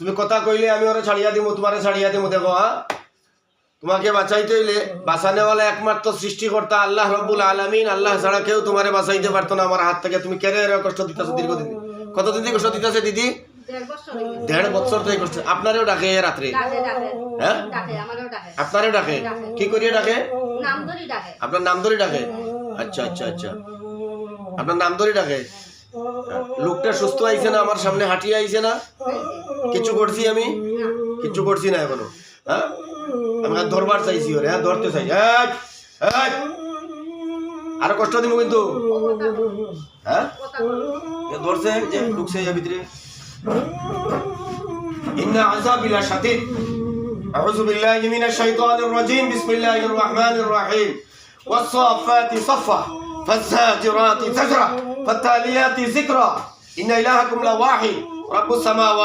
তুমি কথা কইলে আমি ওরা ছাড়িয়া দিব, তোমারে ছাড়িয়া দিব। দেখো হ্যাঁ, তোমাকে বাঁচাইতে হইলে বাঁচানেওয়ালা একমাত্র সৃষ্টিকর্তা আল্লাহ রব্বুল আলামিন। আল্লাহ ছাড়া কেউ তোমারে বাঁচাইতে পারতো না আমার হাত থেকে। তুমি কেন এরকম কষ্ট দিতেছো দীর্ঘদিন? কতদিন থেকে কষ্ট দিতেছে দিদি? 1.5 বছর থেকে কষ্ট। আপনারেও ডাকে রাত্রে? হ্যাঁ, আপনারেও ডাকে? কি করিয়ে ডাকে? আপনার নাম ধরে ডাকে? আচ্ছা আচ্ছা আচ্ছা, আপনার নাম ধরে ডাকে। লোকটা সুস্থ আইছে না? আমার সামনে হাঁটিয়ে আইছে না? কিছু করছি আমি? কিছু করছি না এখনো। হ্যাঁ, আমি ধরবার চাইছি ওরে। হ্যাঁ, ধরতে চাই। আরো কষ্ট দিব কিন্তু। হ্যাঁ, ধরছে যে ঢুকছে ভিতরে। ইন্না আযাবি লাশাদীদ। আউযু বিল্লাহি মিনাশ শাইতানির রাজীম। বিসমিল্লাহির রাহমানির রাহিম। ওয়াস-সাফাতি সাফা ফাজ-জাজিরাতি জাজরা ফাত-তালিয়াতি যিকরা। ইন্না ইলাহাকুম লাওয়াহিদ রাব্বুস সামাওয়াতি